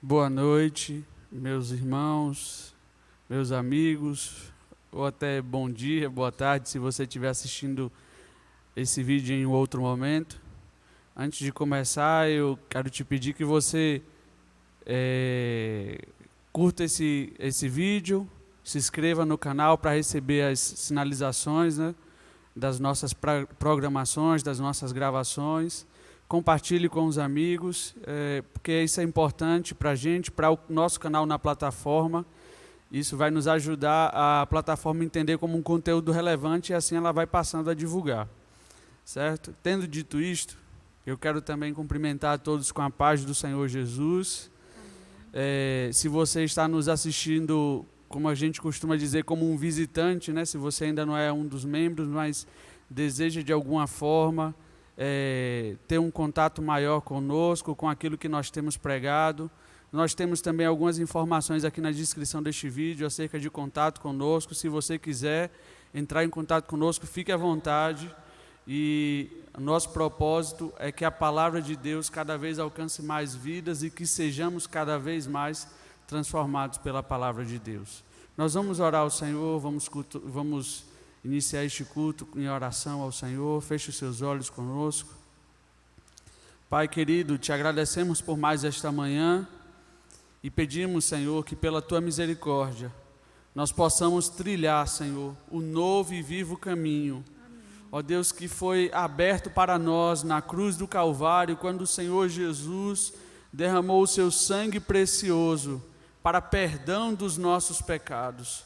Boa noite, meus irmãos, meus amigos, ou até bom dia, boa tarde, se você estiver assistindo esse vídeo em outro momento. Antes de começar, eu quero te pedir que você curta esse vídeo, se inscreva no canal para receber as sinalizações, né, das nossas programações, das nossas gravações. Compartilhe com os amigos, porque isso é importante para a gente, para o nosso canal na plataforma. Isso vai nos ajudar a plataforma entender como um conteúdo relevante e assim ela vai passando a divulgar. Certo? Tendo dito isto, eu quero também cumprimentar a todos com a paz do Senhor Jesus. Se você está nos assistindo, como a gente costuma dizer, como um visitante, né? Se você ainda não é um dos membros, mas deseja de alguma forma ter um contato maior conosco, com aquilo que nós temos pregado. Nós temos também algumas informações aqui na descrição deste vídeo acerca de contato conosco. Se você quiser entrar em contato conosco, fique à vontade. E nosso propósito é que a palavra de Deus cada vez alcance mais vidas e que sejamos cada vez mais transformados pela palavra de Deus. Nós vamos orar ao Senhor, vamos iniciar este culto em oração ao Senhor. Feche os seus olhos conosco. Pai querido, te agradecemos por mais esta manhã e pedimos, Senhor, que pela tua misericórdia nós possamos trilhar, Senhor, o novo e vivo caminho. Ó Deus, que foi aberto para nós na cruz do Calvário, quando o Senhor Jesus derramou o seu sangue precioso para perdão dos nossos pecados.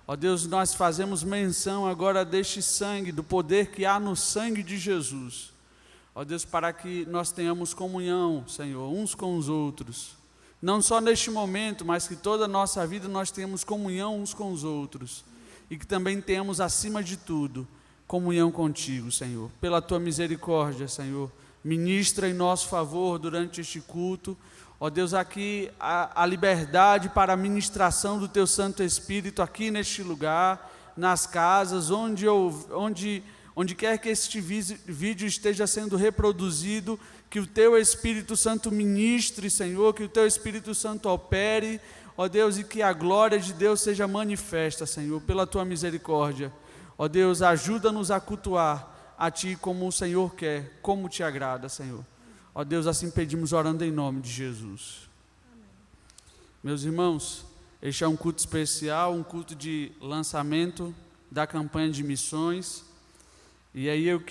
Ó Deus, nós fazemos menção agora deste sangue, do poder que há no sangue de Jesus. Ó Deus, para que nós tenhamos comunhão, Senhor, uns com os outros. Não só neste momento, mas que toda a nossa vida nós tenhamos comunhão uns com os outros. E que também tenhamos, acima de tudo, comunhão contigo, Senhor. Pela tua misericórdia, Senhor, ministra em nosso favor durante este culto. Ó Deus, aqui a liberdade para a ministração do Teu Santo Espírito aqui neste lugar, nas casas, onde quer que este vídeo esteja sendo reproduzido, que o Teu Espírito Santo ministre, Senhor, que o Teu Espírito Santo opere, ó Deus, e que a glória de Deus seja manifesta, Senhor, pela Tua misericórdia. Ó Deus, ajuda-nos a cultuar a Ti como o Senhor quer, como Te agrada, Senhor. Ó Deus, assim pedimos orando em nome de Jesus. Amém. Meus irmãos, este é um culto especial, um culto de lançamento da campanha de missões. E aí o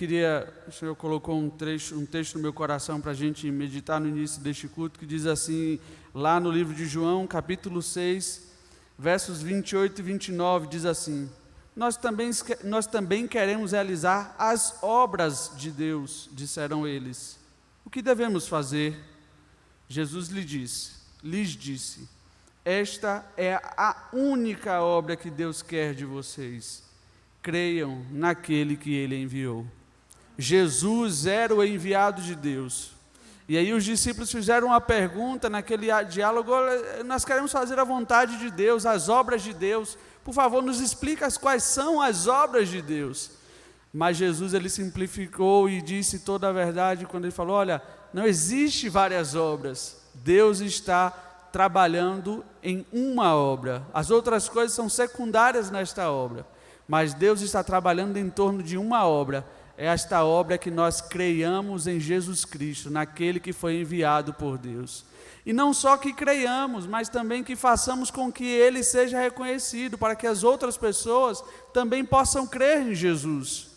Senhor colocou um texto no meu coração para a gente meditar no início deste culto, que diz assim, lá no livro de João, capítulo 6, versos 28 e 29, diz assim: Nós também queremos realizar as obras de Deus, disseram eles. O que devemos fazer? Jesus lhes disse, esta é a única obra que Deus quer de vocês. Creiam naquele que Ele enviou. Jesus era o enviado de Deus. E aí os discípulos fizeram uma pergunta naquele diálogo: nós queremos fazer a vontade de Deus, as obras de Deus. Por favor, nos explica quais são as obras de Deus. Mas Jesus, ele simplificou e disse toda a verdade quando ele falou: olha, não existe várias obras, Deus está trabalhando em uma obra, as outras coisas são secundárias nesta obra, mas Deus está trabalhando em torno de uma obra, é esta obra que nós creiamos em Jesus Cristo, naquele que foi enviado por Deus. E não só que creiamos, mas também que façamos com que Ele seja reconhecido, para que as outras pessoas também possam crer em Jesus.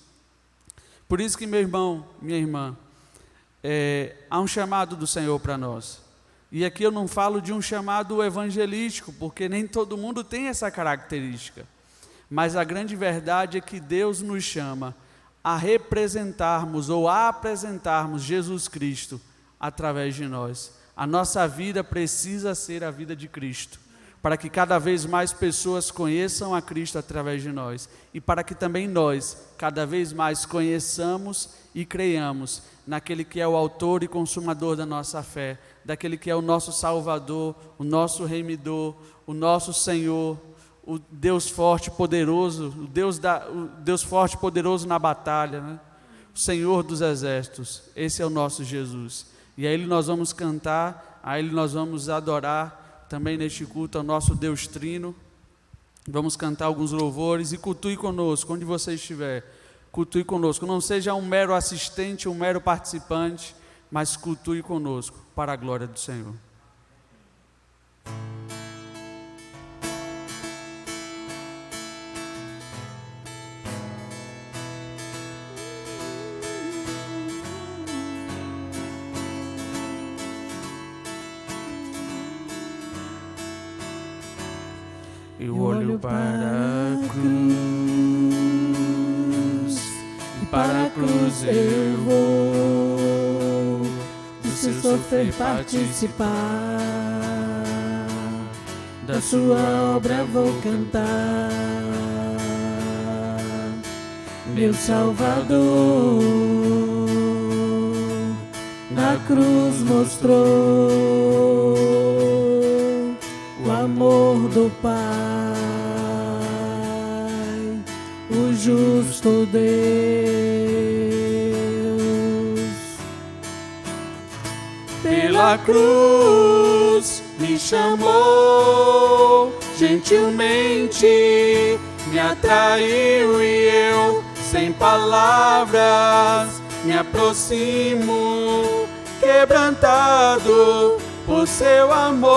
Por isso que, meu irmão, minha irmã, há um chamado do Senhor para nós. E aqui eu não falo de um chamado evangelístico, porque nem todo mundo tem essa característica. Mas a grande verdade é que Deus nos chama a representarmos ou a apresentarmos Jesus Cristo através de nós. A nossa vida precisa ser a vida de Cristo, para que cada vez mais pessoas conheçam a Cristo através de nós, e para que também nós, cada vez mais conheçamos e creiamos naquele que é o autor e consumador da nossa fé, daquele que é o nosso Salvador, o nosso Remidor, o nosso Senhor, o Deus forte e poderoso, o Deus forte e poderoso na batalha, né? O Senhor dos exércitos. Esse é o nosso Jesus. E a Ele nós vamos cantar, a Ele nós vamos adorar, também neste culto ao nosso Deus Trino. Vamos cantar alguns louvores e cultue conosco, onde você estiver. Cultue conosco, não seja um mero assistente, um mero participante, mas cultue conosco, para a glória do Senhor. Eu olho para a cruz, e para a cruz eu vou, do seu sofrer participar, da sua obra vou cantar. Meu Salvador, na cruz mostrou o amor do Pai, o justo Deus. Pela cruz me chamou, gentilmente me atraiu e eu, sem palavras, me aproximo, quebrantado por seu amor.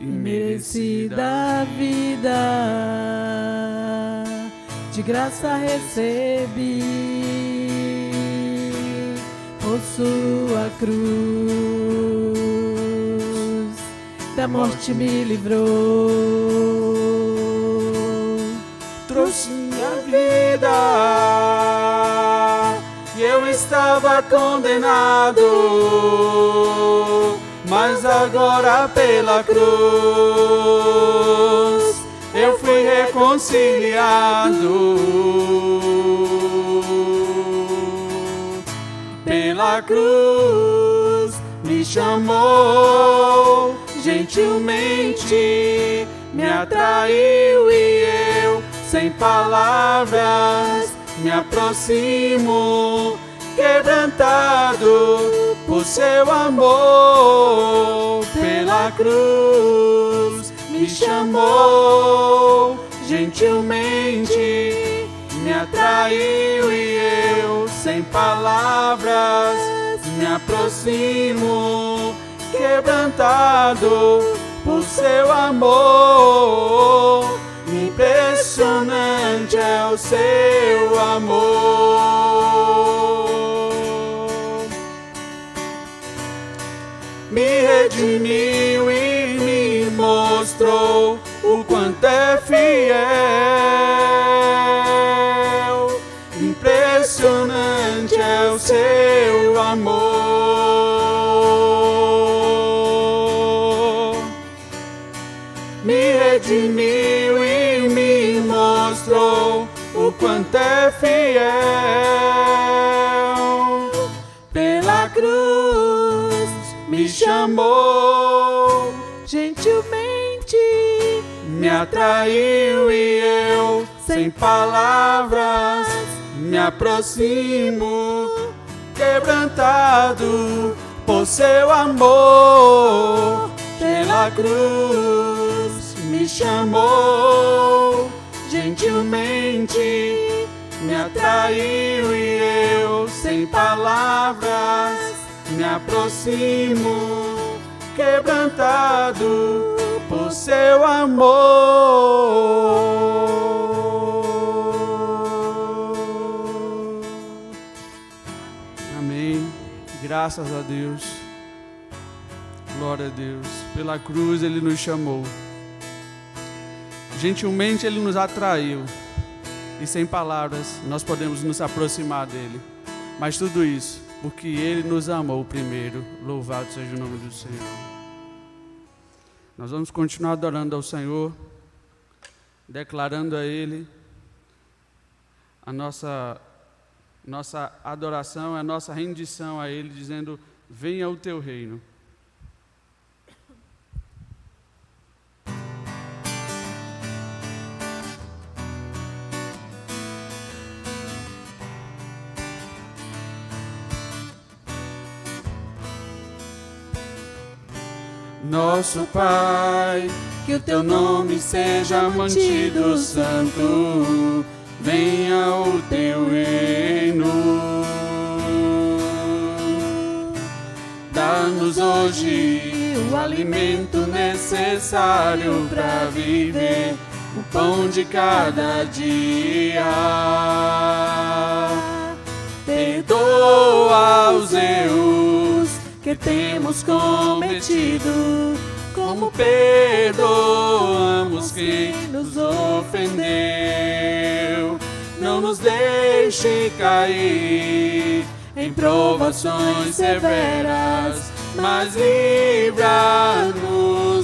Imerecida vida, de graça recebi, por sua cruz, da morte me livrou, trouxe minha vida, e eu estava condenado, mas agora pela cruz eu fui reconciliado. Pela cruz me chamou, gentilmente me atraiu e eu, sem palavras, me aproximo, quebrantado por seu amor. Pela cruz me chamou, gentilmente me atraiu e eu, sem palavras, me aproximo, quebrantado por seu amor. Impressionante é o seu amor. Me redimiu e me mostrou o quanto é fiel. Impressionante é o seu amor. Me redimiu e me mostrou o quanto é fiel. Pela cruz me chamou, gentilmente me atraiu e eu, sem palavras, me aproximo, quebrantado por seu amor. Pela cruz me chamou, gentilmente me atraiu e eu, sem palavras, me aproximo, quebrantado por seu amor. Amém. Graças a Deus. Glória a Deus. Pela cruz Ele nos chamou. Gentilmente Ele nos atraiu. E sem palavras nós podemos nos aproximar dEle. Mas tudo isso porque Ele nos amou primeiro. Louvado seja o nome do Senhor. Nós vamos continuar adorando ao Senhor, declarando a Ele a nossa Nossa adoração é a nossa rendição a Ele, dizendo: venha o teu reino. Nosso Pai, que o teu nome seja mantido santo, venha o teu reino. Dá-nos hoje o alimento necessário para viver, o pão de cada dia. Perdoa os erros que temos cometido, como perdoamos quem nos ofendeu. Não nos deixe cair em provações severas, mas livra-nos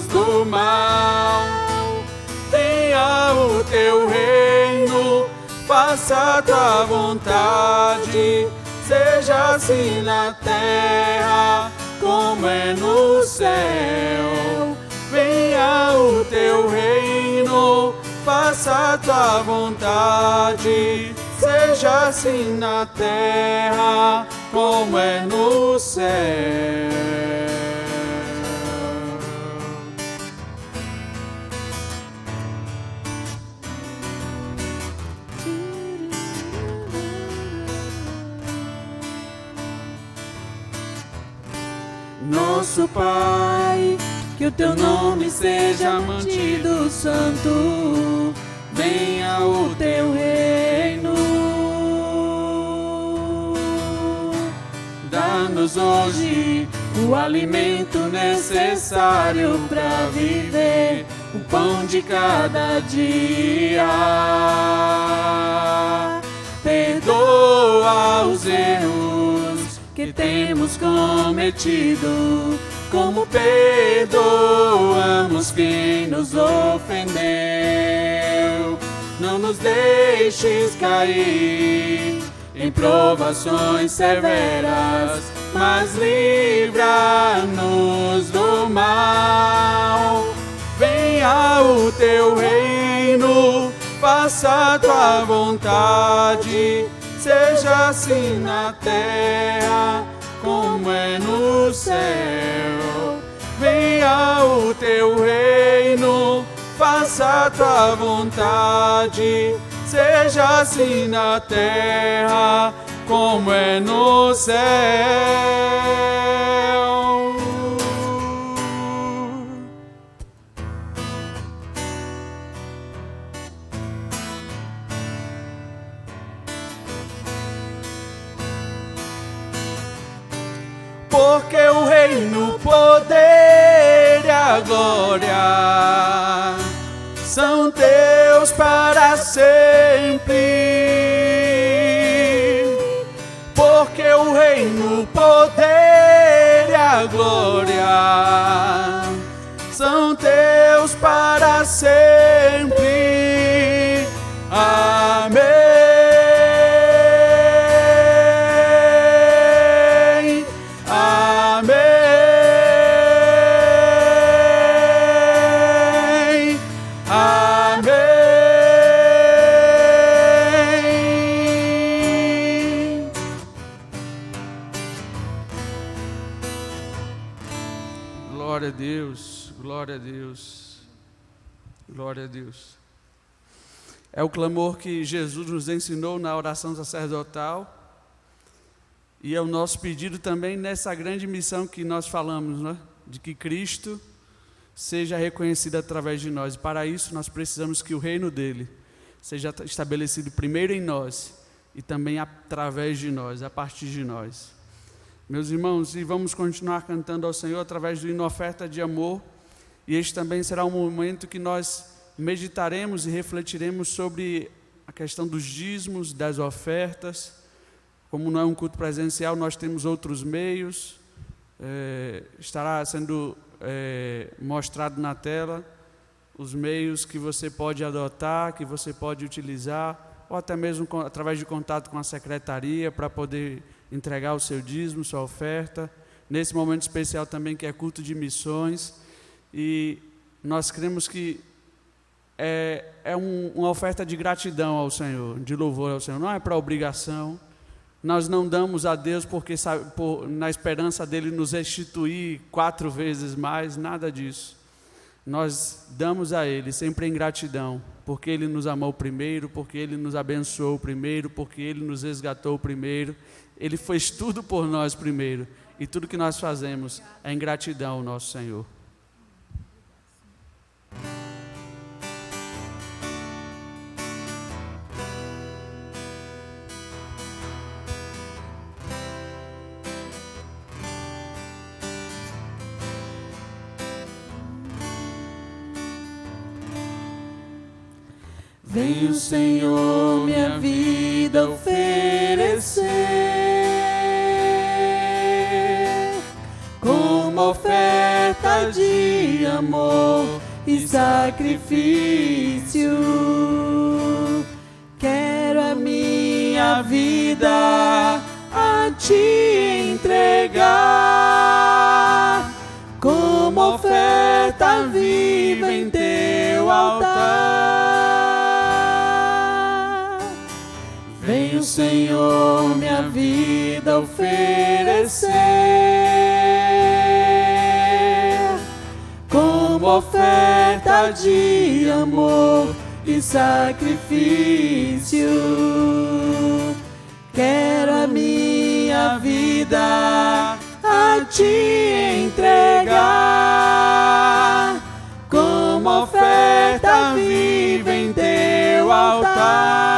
do mal. Venha o teu reino, faça a tua vontade, seja assim na terra como é no céu. Venha o teu reino, faça a tua vontade, seja assim na terra como é no céu. Nosso Pai, que o teu nome seja mantido santo, venha o teu reino. Dá-nos hoje o alimento necessário para viver, o pão de cada dia. Perdoa os erros que temos cometido, como perdoamos quem nos ofendeu. Não nos deixes cair em provações severas, mas livra-nos do mal. Venha o teu reino, faça a tua vontade, seja assim na terra como é no céu. Venha o teu reino, faça a tua vontade, seja assim na terra como é no céu. Porque o reino, o poder e a glória são teus para sempre. Porque o reino, o poder e a glória são teus para sempre. Amém. Glória a Deus, glória a Deus, glória a Deus. É o clamor que Jesus nos ensinou na oração sacerdotal e é o nosso pedido também nessa grande missão que nós falamos, né? De que Cristo seja reconhecido através de nós. E para isso nós precisamos que o reino dele seja estabelecido primeiro em nós e também através de nós, a partir de nós. Meus irmãos, e vamos continuar cantando ao Senhor através do hino Oferta de Amor, e este também será um momento que nós meditaremos e refletiremos sobre a questão dos dízimos, das ofertas. Como não é um culto presencial, nós temos outros meios, estará sendo mostrado na tela os meios que você pode adotar, que você pode utilizar ou até mesmo através de contato com a secretaria para poder entregar o seu dízimo, sua oferta. Nesse momento especial também que é culto de missões. E nós cremos que uma oferta de gratidão ao Senhor, de louvor ao Senhor. Não é para obrigação. Nós não damos a Deus porque na esperança dele nos restituir 4 vezes mais, nada disso. Nós damos a Ele sempre em gratidão, porque Ele nos amou primeiro, porque Ele nos abençoou primeiro, porque Ele nos resgatou primeiro. Ele fez tudo por nós primeiro, e tudo que nós fazemos é em gratidão ao nosso Senhor. Vem o Senhor minha vida oferecer como oferta de amor e sacrifício. Quero a minha vida a te entregar como oferta viva em teu altar. Vem o Senhor minha vida oferecer como oferta de amor e sacrifício. Quero a minha vida a te entregar como oferta viva em teu altar.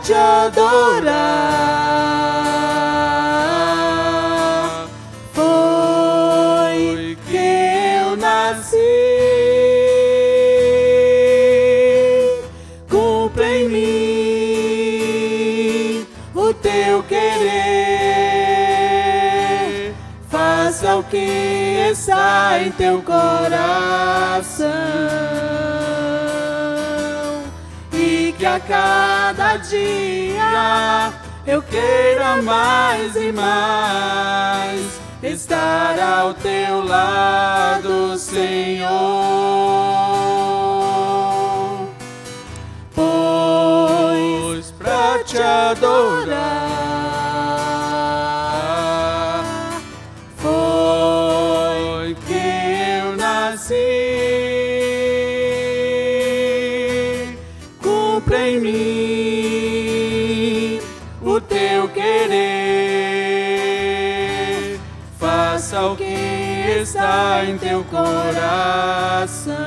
Te adorar foi que eu nasci. Cumpra em mim o teu querer, faça o que está em teu coração. Que a cada dia eu queira mais e mais estar ao teu lado, Senhor. Pois pra te adorar foi que eu nasci. Em mim o teu querer, faça o que está em teu coração,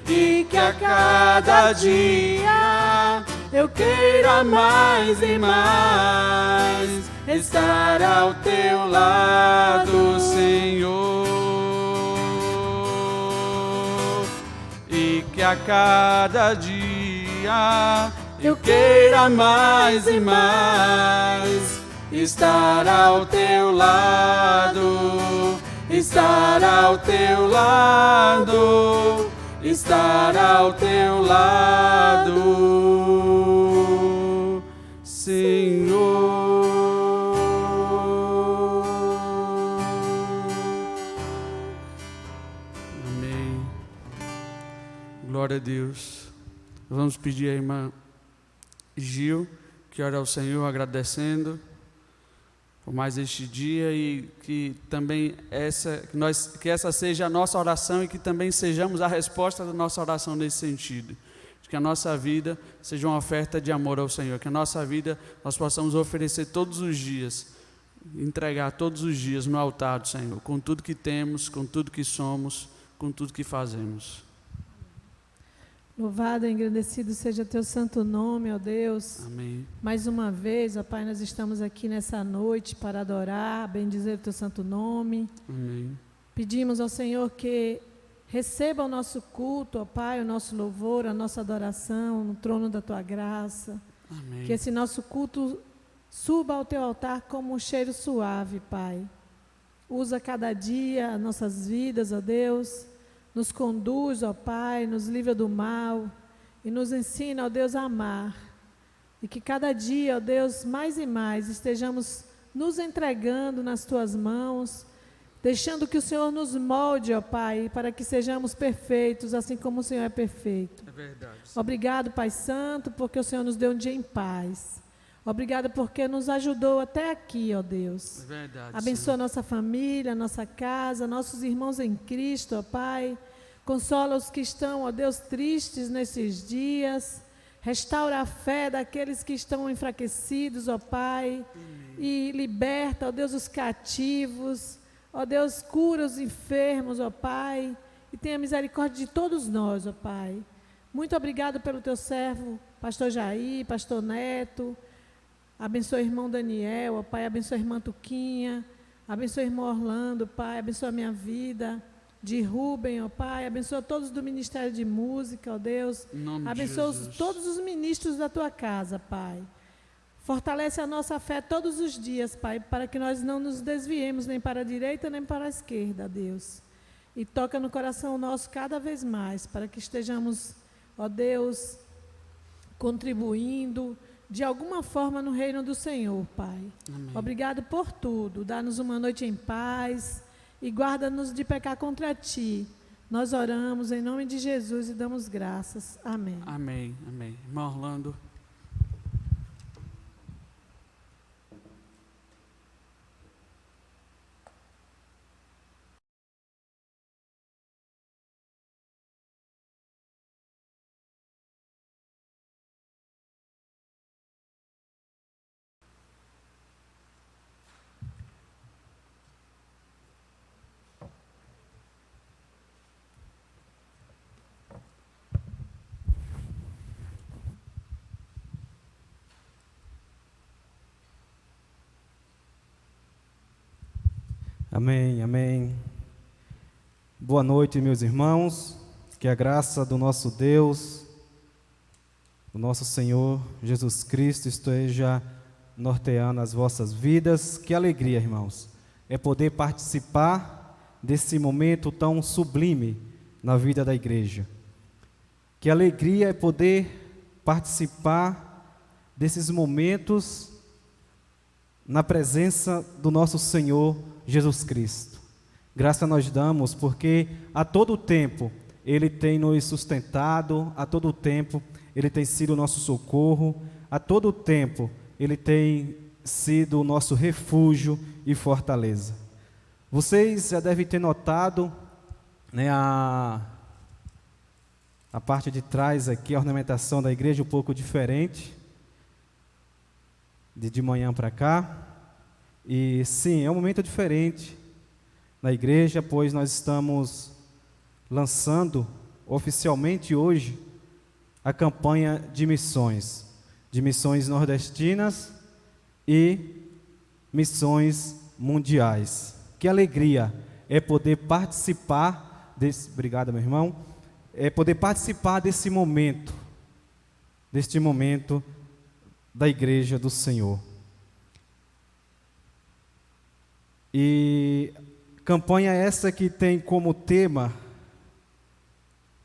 e que a cada dia eu queira mais e mais estar ao teu lado, Senhor. Que a cada dia eu queira mais e mais estar ao teu lado, estar ao teu lado, estar ao teu lado, Senhor. Glória a Deus. Vamos pedir à irmã Gil que ore ao Senhor agradecendo por mais este dia e que também que essa seja a nossa oração e que também sejamos a resposta da nossa oração nesse sentido. Que a nossa vida seja uma oferta de amor ao Senhor, que a nossa vida nós possamos oferecer todos os dias, entregar todos os dias no altar do Senhor, com tudo que temos, com tudo que somos, com tudo que fazemos. Louvado e engrandecido seja teu santo nome, ó Deus. Amém. Mais uma vez, ó Pai, nós estamos aqui nessa noite para adorar, bendizer o teu santo nome. Amém. Pedimos ao Senhor que receba o nosso culto, ó Pai, o nosso louvor, a nossa adoração no trono da tua graça. Amém. Que esse nosso culto suba ao teu altar como um cheiro suave, Pai. Usa cada dia nossas vidas, ó Deus. Nos conduz, ó Pai, nos livra do mal e nos ensina, ó Deus, a amar. E que cada dia, ó Deus, mais e mais estejamos nos entregando nas Tuas mãos, deixando que o Senhor nos molde, ó Pai, para que sejamos perfeitos, assim como o Senhor é perfeito. É verdade. Obrigado, Pai Santo, porque o Senhor nos deu um dia em paz. Obrigado porque nos ajudou até aqui, ó Deus. É verdade. Abençoa a nossa família, nossa casa, nossos irmãos em Cristo, ó Pai. Consola os que estão, ó Deus, tristes nesses dias. Restaura a fé daqueles que estão enfraquecidos, ó Pai. E liberta, ó Deus, os cativos. Ó Deus, cura os enfermos, ó Pai. E tenha misericórdia de todos nós, ó Pai. Muito obrigado pelo teu servo, pastor Jair, pastor Neto. Abençoa o irmão Daniel, ó Pai. Abençoa a irmã Tuquinha. Abençoa o irmão Orlando, Pai. Abençoa a minha vida. De Rubem, ó Pai, abençoa todos do Ministério de Música, ó Deus. Abençoa todos os ministros da Tua casa, Pai. Fortalece a nossa fé todos os dias, Pai, para que nós não nos desviemos nem para a direita nem para a esquerda, Deus. E toca no coração nosso cada vez mais, para que estejamos, ó Deus, contribuindo de alguma forma no reino do Senhor, Pai. Amém. Obrigado por tudo. Dá-nos uma noite em paz. E guarda-nos de pecar contra Ti. Nós oramos em nome de Jesus e damos graças. Amém. Amém, amém. Irmão Orlando. Amém, amém. Boa noite, meus irmãos. Que a graça do nosso Deus, do nosso Senhor Jesus Cristo esteja norteando as vossas vidas. Que alegria, irmãos, é poder participar desse momento tão sublime na vida da igreja. Que alegria é poder participar desses momentos na presença do nosso Senhor Jesus Cristo. Graça nós damos porque a todo tempo Ele tem nos sustentado, a todo tempo Ele tem sido o nosso socorro, a todo tempo Ele tem sido o nosso refúgio e fortaleza. Vocês já devem ter notado, né, a parte de trás aqui, a ornamentação da igreja um pouco diferente, de manhã para cá. E sim, é um momento diferente na igreja, pois nós estamos lançando oficialmente hoje a campanha de missões nordestinas e missões mundiais. Que alegria é poder participar desse, obrigado, meu irmão, é poder participar deste momento da igreja do Senhor. E campanha essa que tem como tema,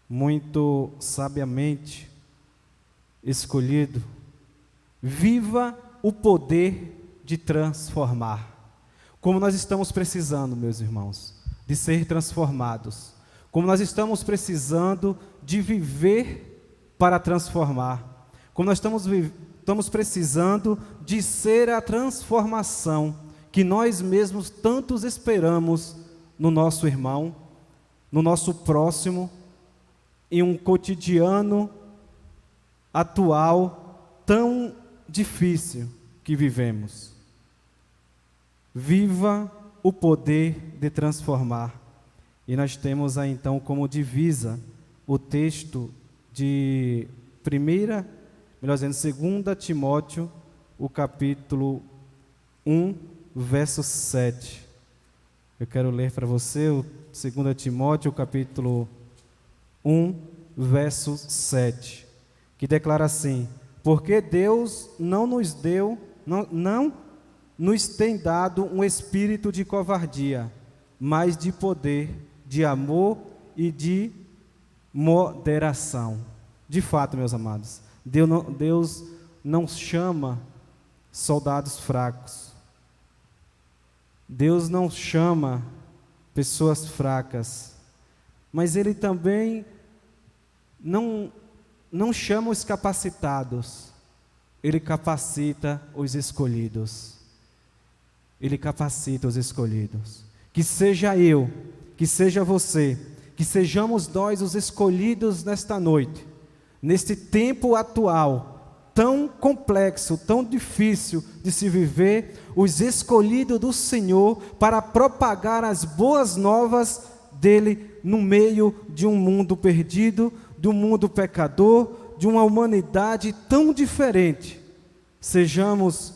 muito sabiamente escolhido, viva o poder de transformar. Como nós estamos precisando, meus irmãos, de ser transformados. Como nós estamos precisando de viver para transformar. Como nós estamos precisando de ser a transformação que nós mesmos tantos esperamos no nosso irmão, no nosso próximo, em um cotidiano atual tão difícil que vivemos. Viva o poder de transformar. E nós temos aí então como divisa o texto de 2 Timóteo, o capítulo 1, verso 7. Eu quero ler para você o 2 Timóteo, o capítulo 1, verso 7, que declara assim: porque Deus não nos tem dado um espírito de covardia, mas de poder, de amor e de moderação. De fato, meus amados, Deus não chama soldados fracos. Deus não chama pessoas fracas, mas Ele também não chama os capacitados. Ele capacita os escolhidos. Ele capacita os escolhidos. Que seja eu, que seja você, que sejamos nós os escolhidos nesta noite, neste tempo atual, tão complexo, tão difícil de se viver, os escolhidos do Senhor para propagar as boas novas dEle no meio de um mundo perdido, de um mundo pecador, de uma humanidade tão diferente. Sejamos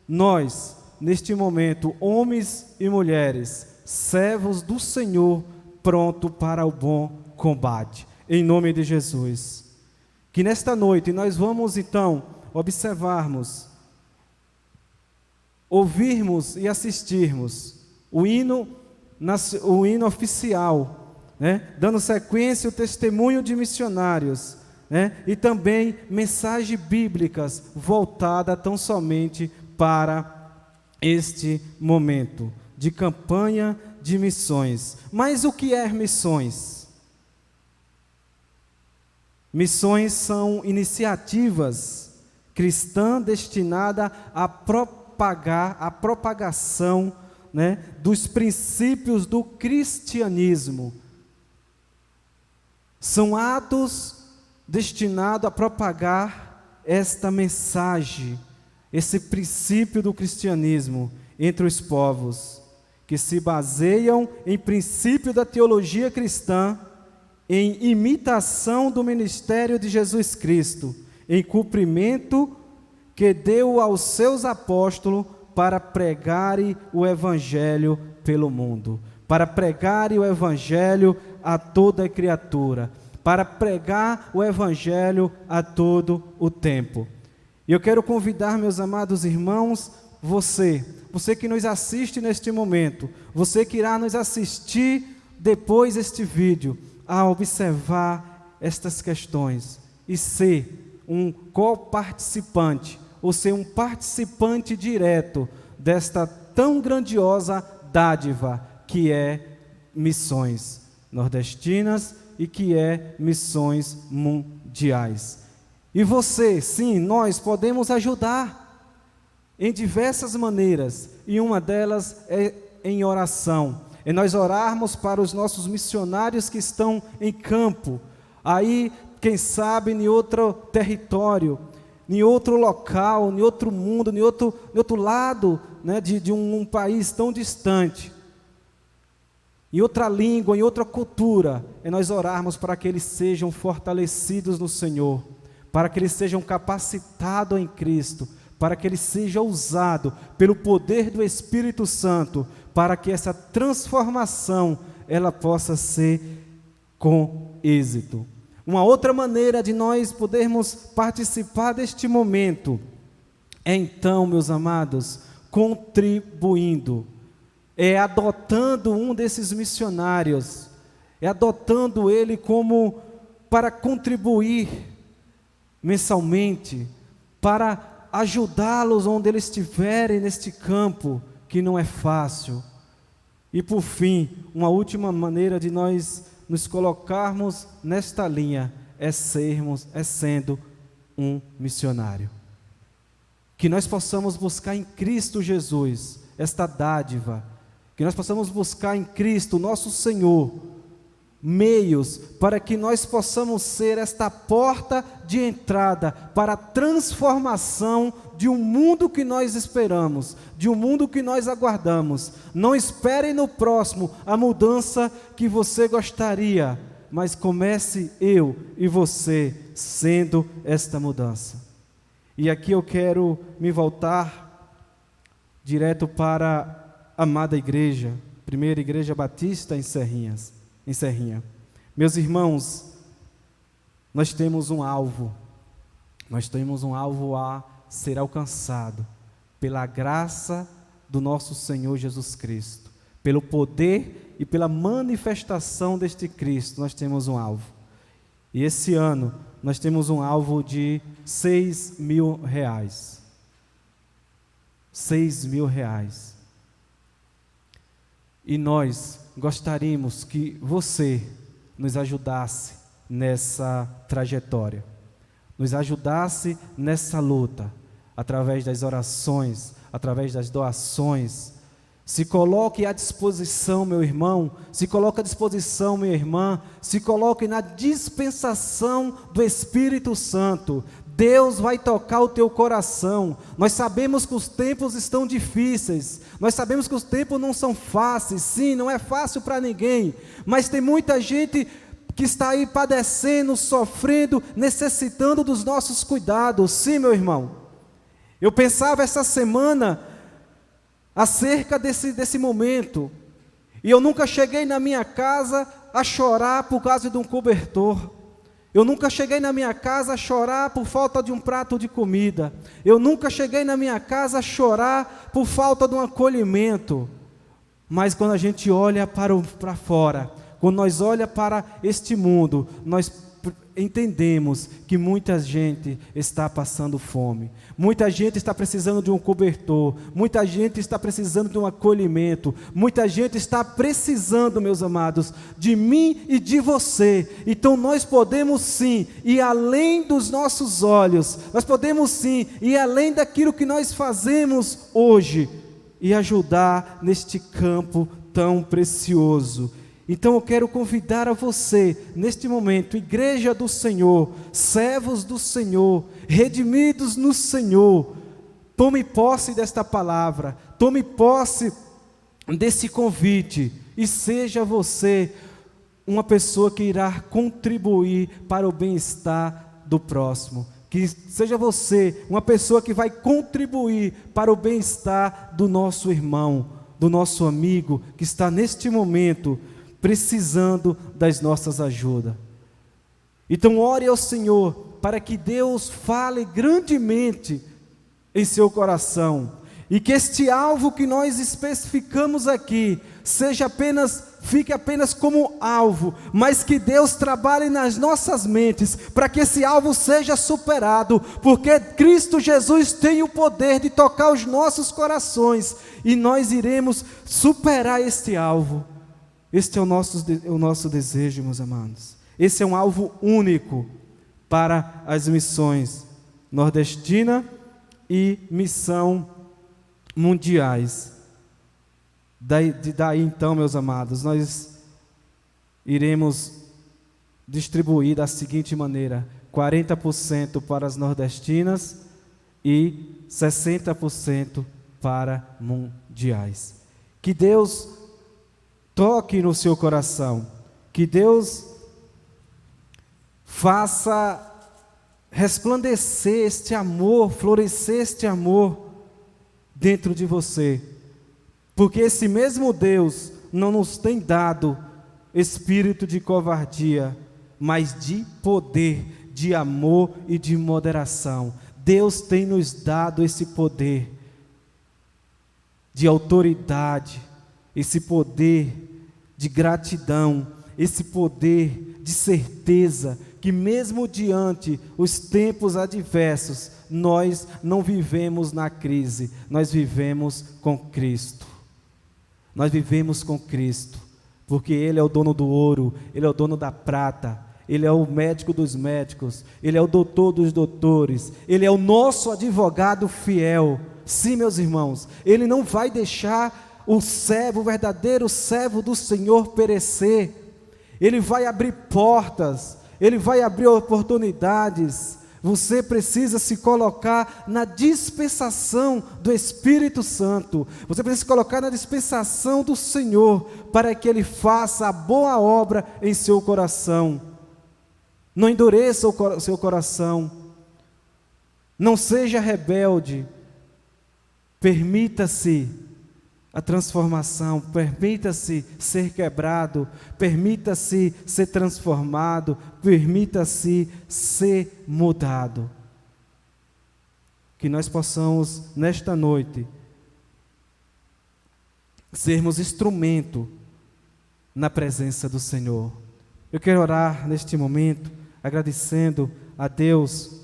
nós, neste momento, homens e mulheres, servos do Senhor, pronto para o bom combate, em nome de Jesus. Que nesta noite nós vamos então observarmos, ouvirmos e assistirmos o hino oficial, né? Dando sequência ao testemunho de missionários, né? E também mensagens bíblicas voltadas tão somente para este momento de campanha de missões. Mas o que é missões? Missões são iniciativas cristãs destinadas a propagar a propagação, né, dos princípios do cristianismo. São atos destinados a propagar esta mensagem, esse princípio do cristianismo entre os povos, que se baseiam em princípio da teologia cristã, em imitação do ministério de Jesus Cristo, em cumprimento que deu aos seus apóstolos para pregarem o Evangelho pelo mundo, para pregarem o Evangelho a toda criatura, para pregar o Evangelho a todo o tempo. E eu quero convidar, meus amados irmãos, você que nos assiste neste momento, você que irá nos assistir depois deste vídeo, a observar estas questões e ser um co-participante, ou ser um participante direto desta tão grandiosa dádiva que é missões nordestinas e que é missões mundiais. E você, sim, nós podemos ajudar em diversas maneiras, e uma delas é em oração. É nós orarmos para os nossos missionários que estão em campo, aí, quem sabe, em outro território, em outro local, em outro mundo, em outro lado, né, de um país tão distante, em outra língua, em outra cultura. É nós orarmos para que eles sejam fortalecidos no Senhor, para que eles sejam capacitados em Cristo, para que eles sejam usados pelo poder do Espírito Santo, para que essa transformação ela possa ser com êxito. Uma outra maneira de nós podermos participar deste momento é então, meus amados, contribuindo, é adotando um desses missionários, é adotando ele como para contribuir mensalmente, para ajudá-los onde eles estiverem neste campo, que não é fácil. E por fim, uma última maneira de nós nos colocarmos nesta linha é sendo um missionário. Que nós possamos buscar em Cristo Jesus esta dádiva, que nós possamos buscar em Cristo, nosso Senhor, meios para que nós possamos ser esta porta de entrada para a transformação de um mundo que nós esperamos, de um mundo que nós aguardamos. Não espere no próximo a mudança que você gostaria, mas comece eu e você sendo esta mudança. E aqui eu quero me voltar direto para a amada igreja, Primeira Igreja Batista em Serrinha. Meus irmãos, nós temos um alvo a ser alcançado pela graça do nosso Senhor Jesus Cristo. Pelo poder e pela manifestação deste Cristo, nós temos um alvo. E esse ano, nós temos um alvo de R$6.000. R$6.000. E nós gostaríamos que você nos ajudasse nessa trajetória, nos ajudasse nessa luta, através das orações, através das doações. Se coloque à disposição, meu irmão, se coloque à disposição, minha irmã, se coloque na dispensação do Espírito Santo. Deus vai tocar o teu coração. Nós sabemos que os tempos estão difíceis, nós sabemos que os tempos não são fáceis. Sim, não é fácil para ninguém, mas tem muita gente que está aí padecendo, sofrendo, necessitando dos nossos cuidados. Sim, meu irmão. Eu pensava essa semana acerca desse momento, e eu nunca cheguei na minha casa a chorar por causa de um cobertor. Eu nunca cheguei na minha casa a chorar por falta de um prato de comida. Eu nunca cheguei na minha casa a chorar por falta de um acolhimento. Mas quando a gente olha para fora, quando nós olhamos para este mundo, nós entendemos que muita gente está passando fome, muita gente está precisando de um cobertor, muita gente está precisando de um acolhimento, muita gente está precisando, meus amados, de mim e de você. Então nós podemos sim ir além dos nossos olhos, nós podemos sim ir além daquilo que nós fazemos hoje e ajudar neste campo tão precioso. Então eu quero convidar a você, neste momento, igreja do Senhor, servos do Senhor, redimidos no Senhor, tome posse desta palavra, tome posse desse convite, e seja você uma pessoa que irá contribuir para o bem-estar do próximo, que seja você uma pessoa que vai contribuir para o bem-estar do nosso irmão, do nosso amigo, que está neste momento precisando das nossas ajudas. Então ore ao Senhor para que Deus fale grandemente em seu coração, e que este alvo que nós especificamos aqui fique apenas como alvo, mas que Deus trabalhe nas nossas mentes para que esse alvo seja superado, porque Cristo Jesus tem o poder de tocar os nossos corações, e nós iremos superar este alvo. Este é o nosso desejo, meus amados. Esse é um alvo único para as missões nordestina e missão mundiais. Daí então, meus amados, nós iremos distribuir da seguinte maneira: 40% para as nordestinas e 60% para mundiais. Que Deus toque no seu coração, que Deus faça resplandecer este amor, florescer este amor dentro de você, porque esse mesmo Deus não nos tem dado espírito de covardia, mas de poder, de amor e de moderação. Deus tem nos dado esse poder de autoridade, esse poder de gratidão, esse poder de certeza, que mesmo diante os tempos adversos, nós não vivemos na crise, nós vivemos com Cristo. Nós vivemos com Cristo, porque Ele é o dono do ouro, Ele é o dono da prata, Ele é o médico dos médicos, Ele é o doutor dos doutores, Ele é o nosso advogado fiel. Sim, meus irmãos, Ele não vai deixar o verdadeiro servo do Senhor perecer. Ele vai abrir portas, Ele vai abrir oportunidades. Você precisa se colocar na dispensação do Espírito Santo, você precisa se colocar na dispensação do Senhor, para que Ele faça a boa obra em seu coração. Não endureça o seu coração, não seja rebelde, permita-se a transformação, permita-se ser quebrado, permita-se ser transformado, permita-se ser mudado. Que nós possamos, nesta noite, sermos instrumento na presença do Senhor. Eu quero orar neste momento, agradecendo a Deus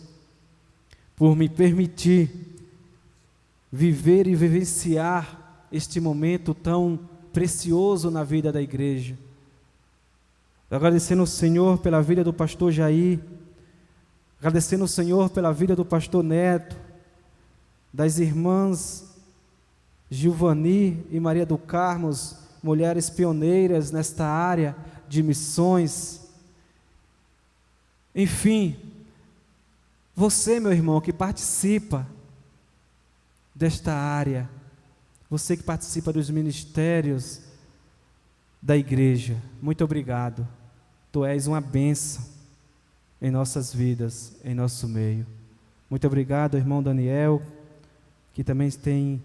por me permitir viver e vivenciar este momento tão precioso na vida da igreja. Agradecendo ao Senhor pela vida do pastor Jair, agradecendo ao Senhor pela vida do pastor Neto, das irmãs Gilvani e Maria do Carmo, mulheres pioneiras nesta área de missões. Enfim, você, meu irmão, que participa desta área, você que participa dos ministérios da igreja, muito obrigado. Tu és uma bênção em nossas vidas, em nosso meio. Muito obrigado, irmão Daniel, que também tem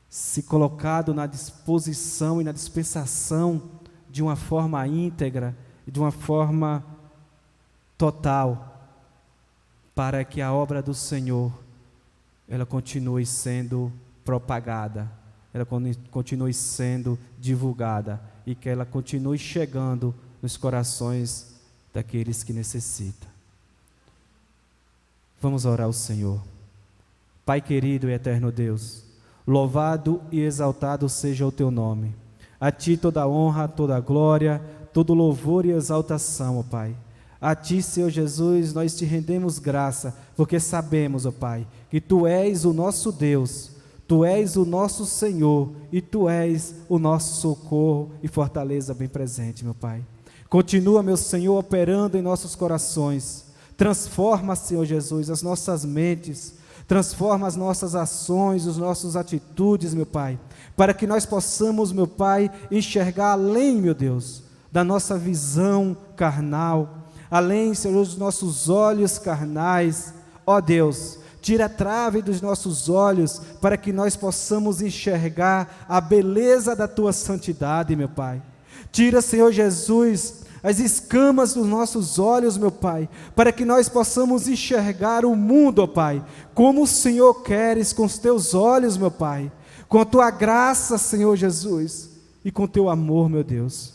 se colocado na disposição e na dispensação de uma forma íntegra, de uma forma total, para que a obra do Senhor, ela continue sendo propagada, ela continue sendo divulgada, e que ela continue chegando nos corações daqueles que necessitam. Vamos orar ao Senhor. Pai querido e eterno Deus, louvado e exaltado seja o teu nome. A ti toda honra, toda glória, todo louvor e exaltação, ó Pai. A ti, Senhor Jesus, nós te rendemos graça, porque sabemos, ó Pai, que tu és o nosso Deus, tu és o nosso Senhor, e tu és o nosso socorro e fortaleza bem presente, meu Pai. Continua, meu Senhor, operando em nossos corações. Transforma, Senhor Jesus, as nossas mentes, transforma as nossas ações, as nossas atitudes, meu Pai, para que nós possamos, meu Pai, enxergar além, meu Deus, da nossa visão carnal, além, Senhor, dos nossos olhos carnais. Ó Deus, tira a trave dos nossos olhos, para que nós possamos enxergar a beleza da Tua santidade, meu Pai. Tira, Senhor Jesus, as escamas dos nossos olhos, meu Pai, para que nós possamos enxergar o mundo, ó Pai, como o Senhor queres, com os Teus olhos, meu Pai, com a Tua graça, Senhor Jesus, e com o Teu amor, meu Deus.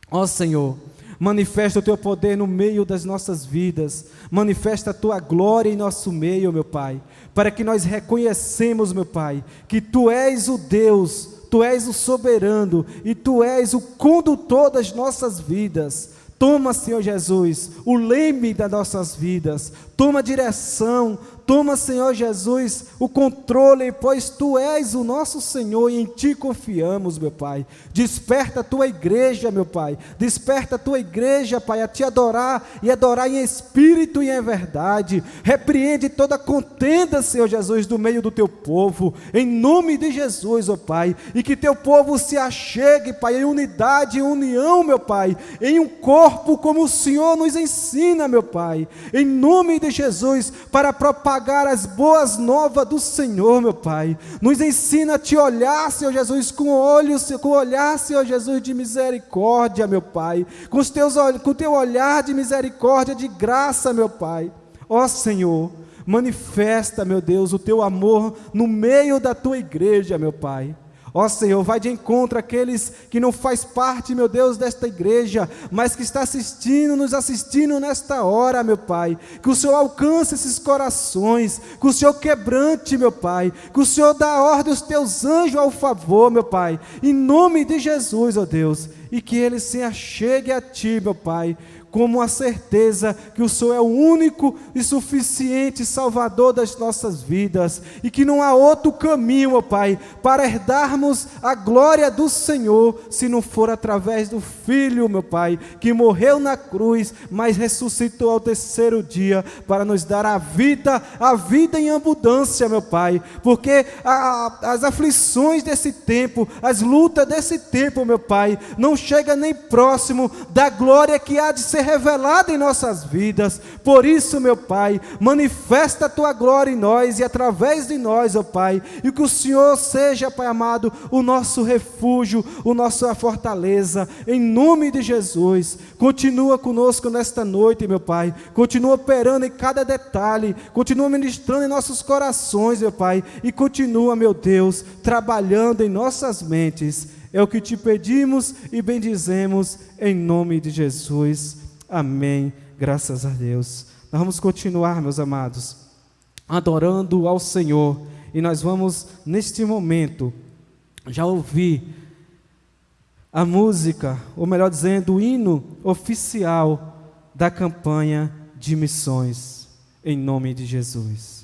Ó Senhor, manifesta o Teu poder no meio das nossas vidas, manifesta a Tua glória em nosso meio, meu Pai, para que nós reconhecemos, meu Pai, que Tu és o Deus, Tu és o soberano e Tu és o condutor das nossas vidas. Toma, Senhor Jesus, o leme das nossas vidas, toma a direção, toma, Senhor Jesus, o controle, pois Tu és o nosso Senhor e em Ti confiamos, meu Pai. Desperta a Tua igreja, meu Pai, desperta a Tua igreja, Pai, a Te adorar e adorar em espírito e em verdade. Repreende toda contenda, Senhor Jesus, do meio do Teu povo, em nome de Jesus, ó Pai, e que Teu povo se achegue, Pai, em unidade, em união, meu Pai, em um corpo, como o Senhor nos ensina, meu Pai, em nome de Jesus, para propagar as boas novas do Senhor, meu Pai. Nos ensina a Te olhar, Senhor Jesus, com o olhar, Senhor Jesus, de misericórdia, meu Pai, com o Teu olhar de misericórdia, de graça, meu Pai. Ó Senhor, manifesta, meu Deus, o Teu amor no meio da Tua igreja, meu Pai. Ó Senhor, vai de encontro àqueles que não faz parte, meu Deus, desta igreja, mas que está nos assistindo nesta hora, meu Pai. Que o Senhor alcance esses corações, que o Senhor quebrante, meu Pai, que o Senhor dá ordem aos Teus anjos ao favor, meu Pai, em nome de Jesus, ó Deus, e que eles se acheguem a Ti, meu Pai, como a certeza que o Senhor é o único e suficiente Salvador das nossas vidas, e que não há outro caminho, ó Pai, para herdarmos a glória do Senhor, se não for através do Filho, meu Pai, que morreu na cruz, mas ressuscitou ao terceiro dia, para nos dar a vida em abundância, meu Pai, porque as aflições desse tempo, as lutas desse tempo, meu Pai, não chega nem próximo da glória que há de ser ser revelada em nossas vidas. Por isso, meu Pai, manifesta a Tua glória em nós e através de nós, ó Pai, e que o Senhor seja, Pai amado, o nosso refúgio, a nossa fortaleza, em nome de Jesus. Continua conosco nesta noite, meu Pai, continua operando em cada detalhe, continua ministrando em nossos corações, meu Pai, e continua, meu Deus, trabalhando em nossas mentes. É o que te pedimos e bendizemos em nome de Jesus. Amém. Graças a Deus. Nós vamos continuar, meus amados, adorando ao Senhor. E nós vamos, neste momento, já ouvir a música, ou melhor dizendo, o hino oficial da campanha de missões, em nome de Jesus.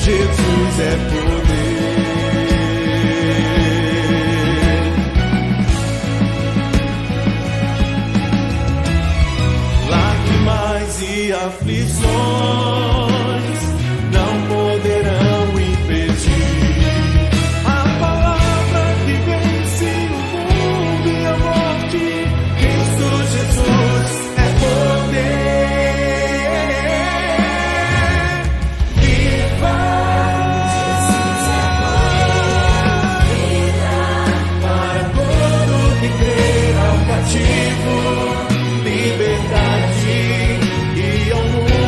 Jesus é poder. Lágrimas e aflições não poderão impedir a palavra que vence o mundo e a morte. Cristo Jesus é poder. Liberdade e ao mundo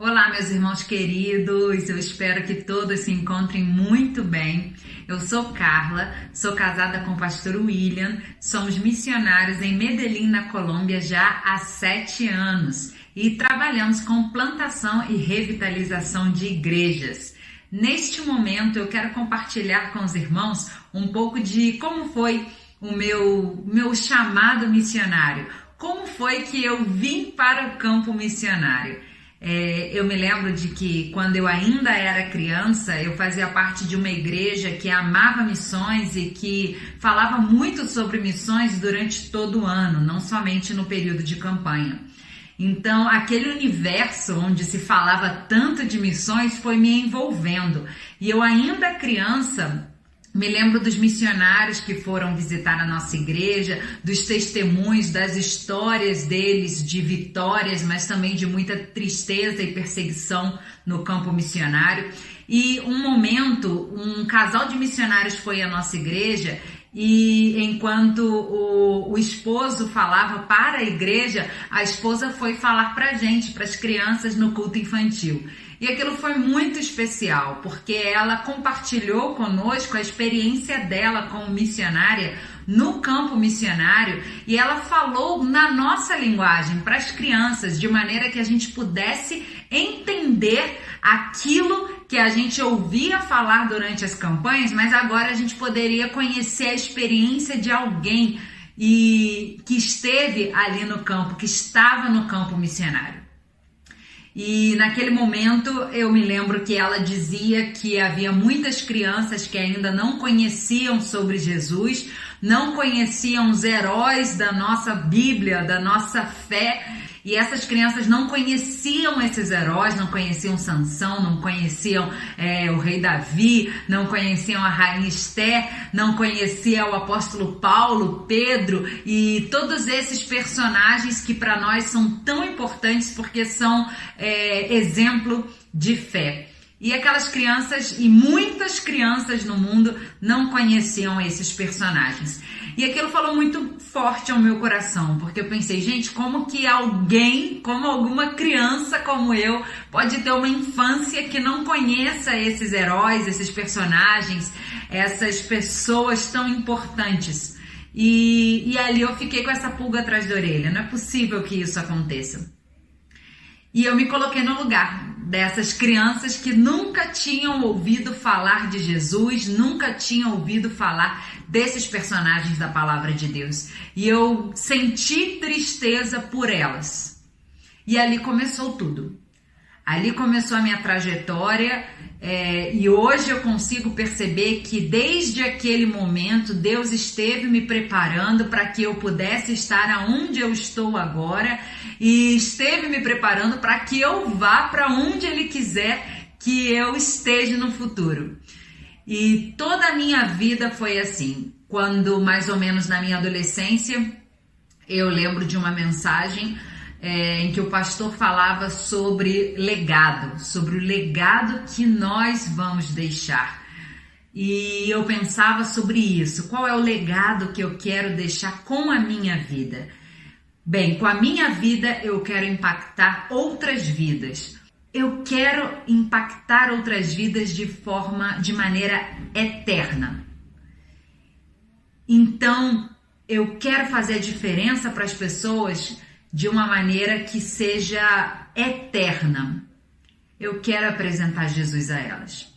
Olá, meus irmãos queridos, eu espero que todos se encontrem muito bem. Eu sou Carla, sou casada com o pastor William, somos missionários em Medellín, na Colômbia, já há 7 anos e trabalhamos com plantação e revitalização de igrejas. Neste momento, eu quero compartilhar com os irmãos um pouco de como foi o meu chamado missionário, como foi que eu vim para o campo missionário. Eu me lembro de que quando eu ainda era criança, eu fazia parte de uma igreja que amava missões e que falava muito sobre missões durante todo o ano, não somente no período de campanha. Então, aquele universo onde se falava tanto de missões foi me envolvendo. E eu ainda criança me lembro dos missionários que foram visitar a nossa igreja, dos testemunhos, das histórias deles de vitórias, mas também de muita tristeza e perseguição no campo missionário. E um momento, um casal de missionários foi à nossa igreja e enquanto o esposo falava para a igreja, a esposa foi falar para a gente, para as crianças no culto infantil. E aquilo foi muito especial, porque ela compartilhou conosco a experiência dela como missionária no campo missionário e ela falou na nossa linguagem para as crianças, de maneira que a gente pudesse entender aquilo que a gente ouvia falar durante as campanhas, mas agora a gente poderia conhecer a experiência de alguém que esteve ali no campo, que estava no campo missionário. E naquele momento eu me lembro que ela dizia que havia muitas crianças que ainda não conheciam sobre Jesus, não conheciam os heróis da nossa Bíblia, da nossa fé, e essas crianças não conheciam esses heróis, não conheciam Sansão, não conheciam o rei Davi, não conheciam a rainha Esther, não conheciam o apóstolo Paulo, Pedro e todos esses personagens que para nós são tão importantes porque são exemplo de fé. E aquelas crianças, e muitas crianças no mundo, não conheciam esses personagens. E aquilo falou muito forte ao meu coração, porque eu pensei, gente, como que alguém, como alguma criança como eu, pode ter uma infância que não conheça esses heróis, esses personagens, essas pessoas tão importantes? E ali eu fiquei com essa pulga atrás da orelha, não é possível que isso aconteça. E eu me coloquei no lugar dessas crianças que nunca tinham ouvido falar de Jesus, nunca tinham ouvido falar desses personagens da palavra de Deus. E eu senti tristeza por elas. E ali começou tudo. Ali começou a minha trajetória e hoje eu consigo perceber que desde aquele momento Deus esteve me preparando para que eu pudesse estar aonde eu estou agora e esteve me preparando para que eu vá para onde Ele quiser que eu esteja no futuro. E toda a minha vida foi assim. Quando mais ou menos na minha adolescência eu lembro de uma mensagem em que o pastor falava sobre legado, sobre o legado que nós vamos deixar. E eu pensava sobre isso, qual é o legado que eu quero deixar com a minha vida? Bem, com a minha vida eu quero impactar outras vidas. Eu quero impactar outras vidas de maneira eterna. Então, eu quero fazer a diferença para as pessoas de uma maneira que seja eterna. Eu quero apresentar Jesus a elas.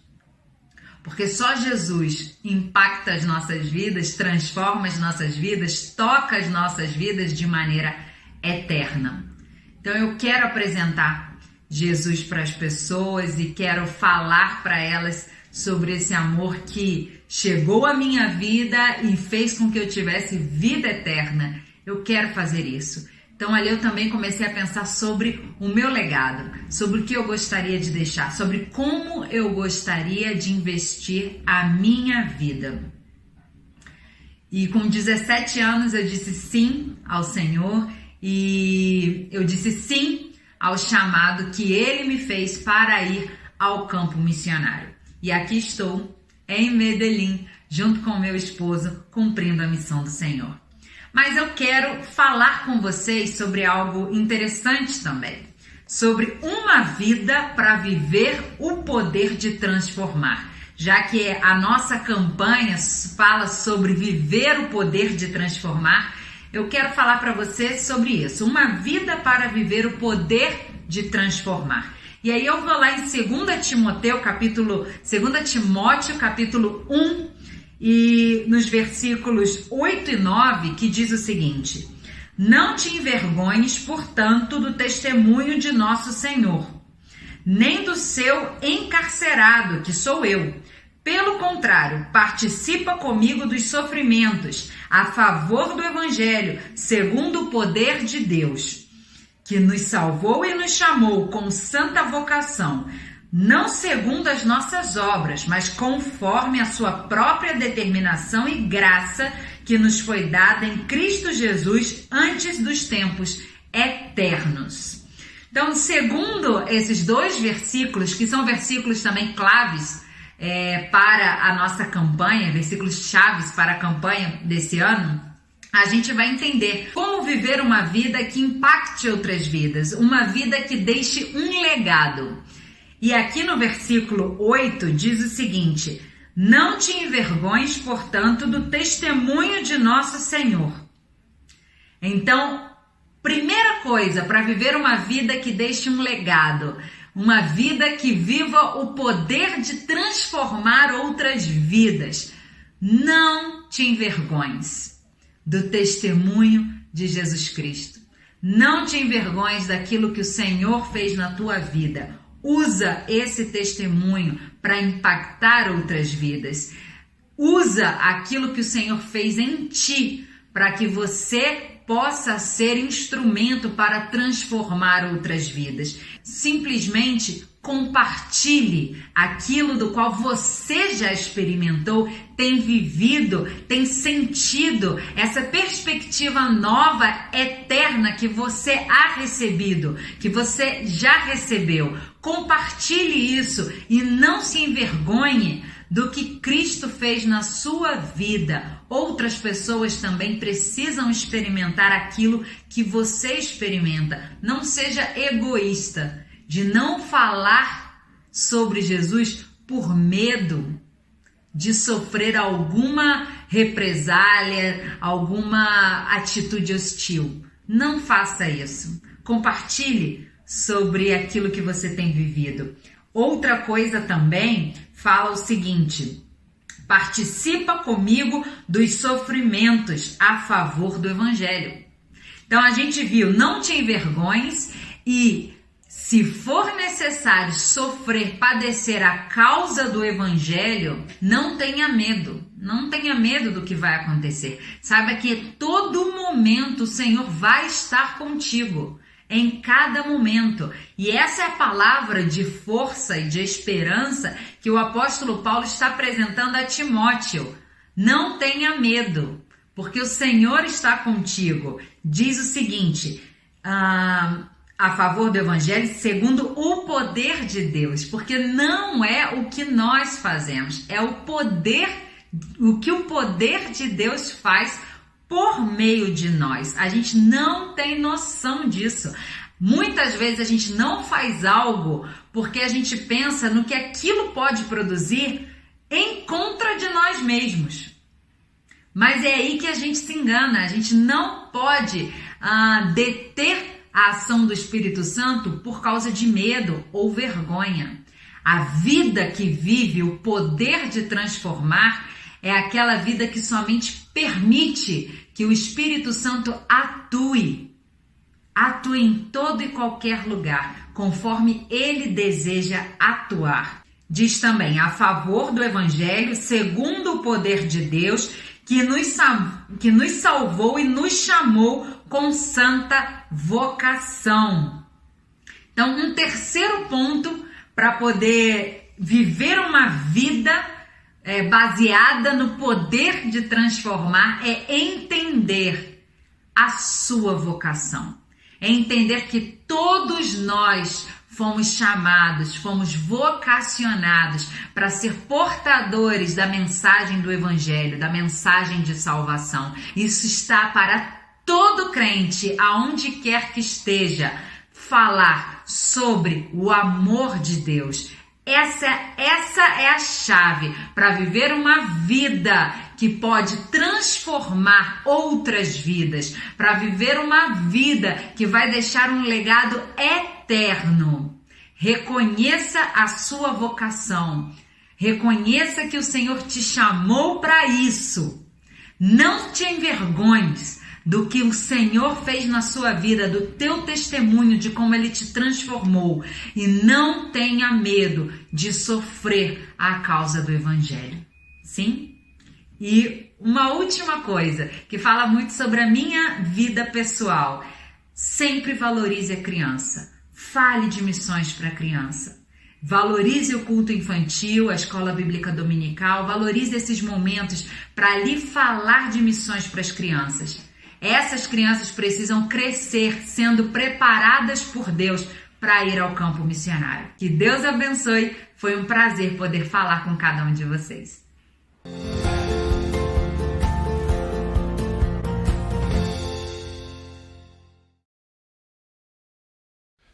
Porque só Jesus impacta as nossas vidas, transforma as nossas vidas, toca as nossas vidas de maneira eterna. Então eu quero apresentar Jesus para as pessoas e quero falar para elas sobre esse amor que chegou à minha vida e fez com que eu tivesse vida eterna. Eu quero fazer isso. Então ali eu também comecei a pensar sobre o meu legado, sobre o que eu gostaria de deixar, sobre como eu gostaria de investir a minha vida. E com 17 anos eu disse sim ao Senhor e eu disse sim ao chamado que Ele me fez para ir ao campo missionário. E aqui estou, em Medellín, junto com meu esposo, cumprindo a missão do Senhor. Mas eu quero falar com vocês sobre algo interessante também, sobre uma vida para viver o poder de transformar. Já que a nossa campanha fala sobre viver o poder de transformar, eu quero falar para você sobre isso. Uma vida para viver o poder de transformar. E aí eu vou lá em 2 Timóteo capítulo 1, e nos versículos 8 e 9, que diz o seguinte: não te envergonhes, portanto, do testemunho de nosso Senhor, nem do seu encarcerado, que sou eu. Pelo contrário, participa comigo dos sofrimentos a favor do Evangelho, segundo o poder de Deus, que nos salvou e nos chamou com santa vocação, não segundo as nossas obras, mas conforme a sua própria determinação e graça que nos foi dada em Cristo Jesus antes dos tempos eternos. Então, segundo esses dois versículos, que são versículos também claves para a nossa campanha, versículos chaves para a campanha desse ano, a gente vai entender como viver uma vida que impacte outras vidas, uma vida que deixe um legado. E aqui no versículo 8 diz o seguinte: não te envergonhes, portanto, do testemunho de nosso Senhor. Então, primeira coisa para viver uma vida que deixe um legado, uma vida que viva o poder de transformar outras vidas, não te envergonhes do testemunho de Jesus Cristo. Não te envergonhes daquilo que o Senhor fez na tua vida. Usa esse testemunho para impactar outras vidas. Usa aquilo que o Senhor fez em ti para que você possa ser instrumento para transformar outras vidas. Simplesmente compartilhe aquilo do qual você já experimentou, tem vivido, tem sentido, essa perspectiva nova, eterna que você há recebido, que você já recebeu. Compartilhe isso e não se envergonhe do que Cristo fez na sua vida. Outras pessoas também precisam experimentar aquilo que você experimenta. Não seja egoísta de não falar sobre Jesus por medo de sofrer alguma represália, alguma atitude hostil. Não faça isso. Compartilhe sobre aquilo que você tem vivido. Outra coisa também fala o seguinte: participa comigo dos sofrimentos a favor do Evangelho. Então a gente viu, não te envergonhes, e se for necessário sofrer, padecer a causa do Evangelho, não tenha medo. Não tenha medo do que vai acontecer. Saiba que a todo momento o Senhor vai estar contigo. Em cada momento. E essa é a palavra de força e de esperança que o apóstolo Paulo está apresentando a Timóteo. Não tenha medo, porque o Senhor está contigo. Diz o seguinte, a favor do Evangelho, segundo o poder de Deus, porque não é o que nós fazemos, é o que o poder de Deus faz por meio de nós. A gente não tem noção disso. Muitas vezes a gente não faz algo porque a gente pensa no que aquilo pode produzir em contra de nós mesmos. Mas é aí que a gente se engana. A gente não pode deter a ação do Espírito Santo por causa de medo ou vergonha. A vida que vive o poder de transformar é aquela vida que somente permite que o Espírito Santo atue em todo e qualquer lugar, conforme ele deseja atuar. Diz também, a favor do Evangelho, segundo o poder de Deus, que nos salvou e nos chamou com santa vocação. Então, um terceiro ponto para poder viver uma vida baseada no poder de transformar é entender a sua vocação. É entender que todos nós fomos chamados, fomos vocacionados para ser portadores da mensagem do Evangelho, da mensagem de salvação. Isso está para todo crente, aonde quer que esteja. falar sobre o amor de Deus. Essa é a chave para viver uma vida que pode transformar outras vidas, para viver uma vida que vai deixar um legado eterno. Reconheça a sua vocação. Reconheça que o Senhor te chamou para isso. Não te envergonhes do que o Senhor fez na sua vida, do teu testemunho, de como Ele te transformou. E não tenha medo de sofrer a causa do Evangelho. Sim? E uma última coisa, que fala muito sobre a minha vida pessoal. Sempre valorize a criança. Fale de missões para a criança. Valorize o culto infantil, a escola bíblica dominical. Valorize esses momentos para ali falar de missões para as crianças. Essas crianças precisam crescer sendo preparadas por Deus para ir ao campo missionário. Que Deus abençoe. Foi um prazer poder falar com cada um de vocês.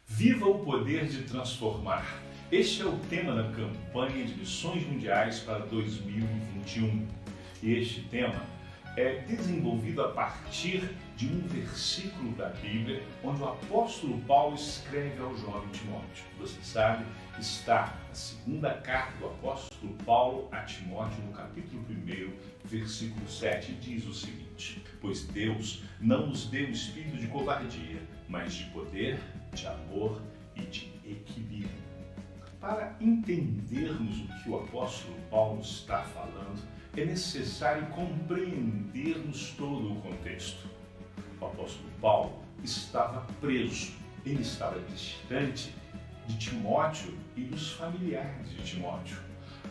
Viva o poder de transformar. Este é o tema da campanha de Missões Mundiais para 2021. E este tema é desenvolvido a partir de um versículo da Bíblia, onde o apóstolo Paulo escreve ao jovem Timóteo. Você sabe, está na segunda carta do apóstolo Paulo a Timóteo, no capítulo 1, versículo 7, diz o seguinte: pois Deus não nos deu o espírito de covardia, mas de poder, de amor e de equilíbrio. Para entendermos o que o apóstolo Paulo está falando, é necessário compreendermos todo o contexto. O apóstolo Paulo estava preso, ele estava distante de Timóteo e dos familiares de Timóteo.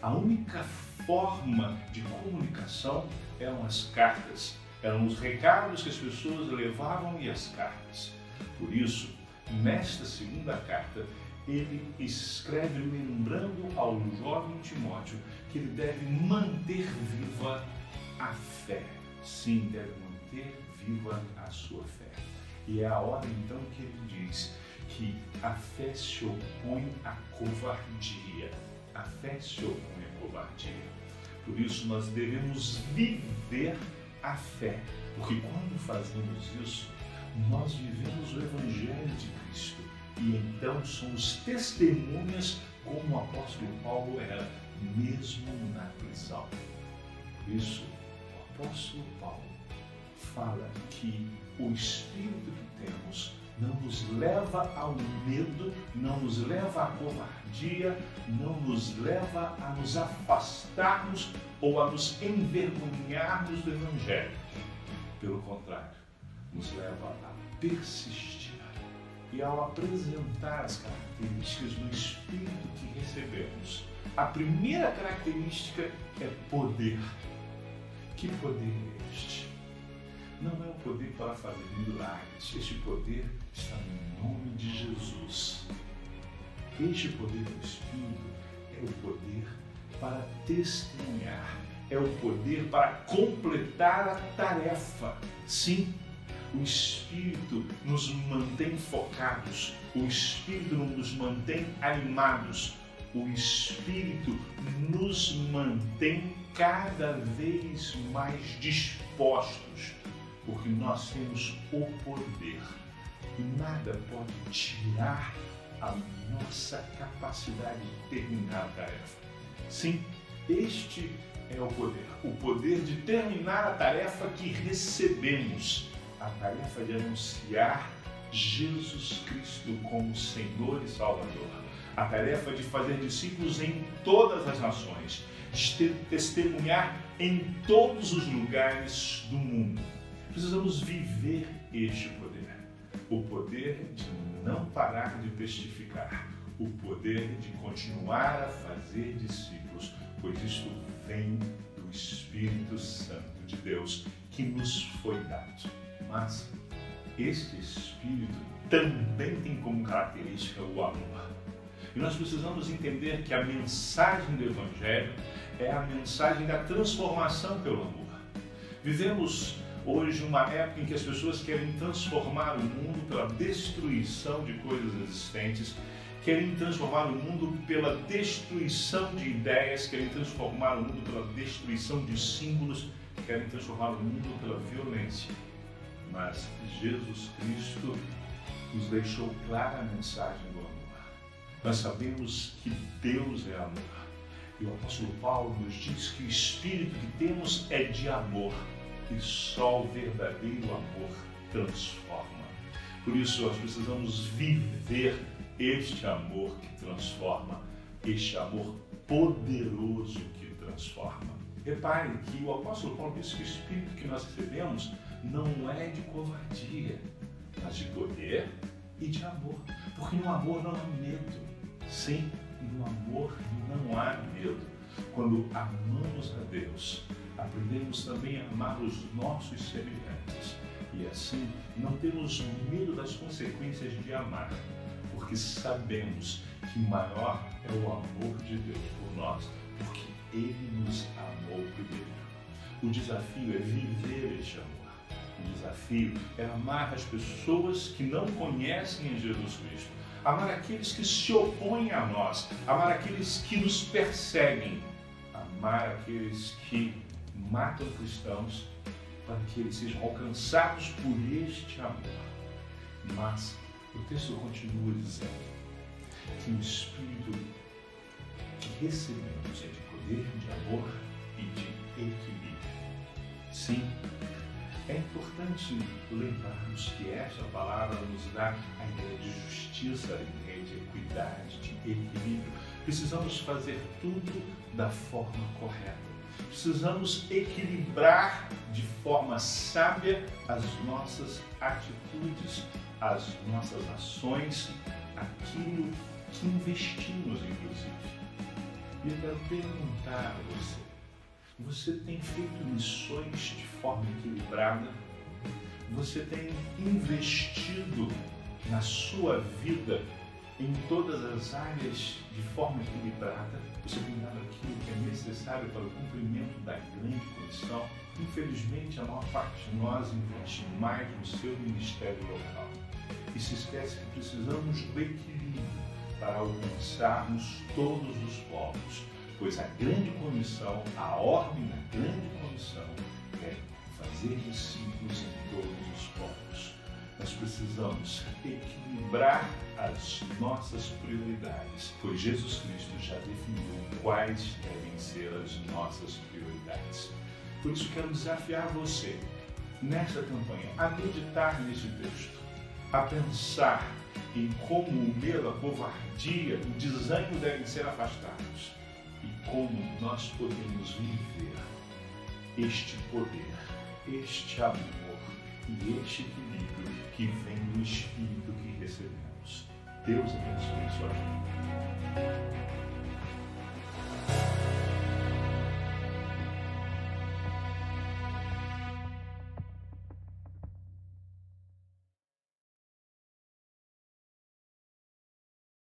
A única forma de comunicação eram as cartas, eram os recados que as pessoas levavam e as cartas. Por isso, nesta segunda carta, ele escreve lembrando ao jovem Timóteo que ele deve manter viva a fé. Sim, deve manter viva a sua fé. E é a hora então que ele diz que a fé se opõe à covardia. A fé se opõe à covardia. Por isso nós devemos viver a fé, porque quando fazemos isso, nós vivemos o Evangelho de Cristo. E então somos testemunhas como o apóstolo Paulo era, mesmo na prisão. Por isso, o apóstolo Paulo fala que o espírito que temos não nos leva ao medo, não nos leva à covardia, não nos leva a nos afastarmos ou a nos envergonharmos do Evangelho. Pelo contrário, nos leva a persistir. E ao apresentar as características do Espírito que recebemos, a primeira característica é poder. Que poder é este? Não é o poder para fazer milagres. Este poder está no nome de Jesus. Este poder do Espírito é o poder para testemunhar. É o poder para completar a tarefa. Sim. O Espírito nos mantém focados, o Espírito nos mantém animados, o Espírito nos mantém cada vez mais dispostos, porque nós temos o poder e nada pode tirar a nossa capacidade de terminar a tarefa. Sim, este é o poder de terminar a tarefa que recebemos. A tarefa de anunciar Jesus Cristo como Senhor e Salvador. A tarefa de fazer discípulos em todas as nações, de testemunhar em todos os lugares do mundo. Precisamos viver este poder. O poder de não parar de testificar. O poder de continuar a fazer discípulos, pois isto vem do Espírito Santo de Deus que nos foi dado. Mas este Espírito também tem como característica o amor. E nós precisamos entender que a mensagem do Evangelho é a mensagem da transformação pelo amor. Vivemos hoje uma época em que as pessoas querem transformar o mundo pela destruição de coisas existentes, querem transformar o mundo pela destruição de ideias, querem transformar o mundo pela destruição de símbolos, querem transformar o mundo pela violência. Mas Jesus Cristo nos deixou clara a mensagem do amor. Nós sabemos que Deus é amor. E o apóstolo Paulo nos diz que o espírito que temos é de amor. E só o verdadeiro amor transforma. Por isso nós precisamos viver este amor que transforma, este amor poderoso que transforma. Repare que o apóstolo Paulo diz que o espírito que nós recebemos não é de covardia, mas de poder e de amor. Porque no amor não há medo. Sim, no amor não há medo. Quando amamos a Deus, aprendemos também a amar os nossos semelhantes. E assim, não temos medo das consequências de amar, porque sabemos que maior é o amor de Deus por nós, porque Ele nos amou primeiro. O desafio é viver este amor. O desafio é amar as pessoas que não conhecem a Jesus Cristo, amar aqueles que se opõem a nós, amar aqueles que nos perseguem, amar aqueles que matam cristãos, para que eles sejam alcançados por este amor. Mas o texto continua dizendo que o Espírito que recebemos é de poder, de amor e de equilíbrio. Sim, é importante lembrarmos que esta palavra nos dá a ideia de justiça, a ideia de equidade, de equilíbrio. Precisamos fazer tudo da forma correta. Precisamos equilibrar de forma sábia as nossas atitudes, as nossas ações, aquilo que investimos, inclusive. E eu quero perguntar a você, você tem feito missões de forma equilibrada? Você tem investido na sua vida em todas as áreas de forma equilibrada? Você tem dado aquilo que é necessário para o cumprimento da grande comissão? Infelizmente, a maior parte de nós investe mais no seu ministério local. E se esquece que precisamos do equilíbrio para alcançarmos todos os povos. Pois a grande comissão, a ordem da grande comissão é fazer discípulos em todos os povos. Nós precisamos equilibrar as nossas prioridades, pois Jesus Cristo já definiu quais devem ser as nossas prioridades. Por isso quero desafiar você, nesta campanha, a meditar nesse texto, a pensar em como o medo, a covardia, o desânimo devem ser afastados e como nós podemos viver este poder, este amor e este equilíbrio que vem do Espírito que recebemos. Deus abençoe a sua vida.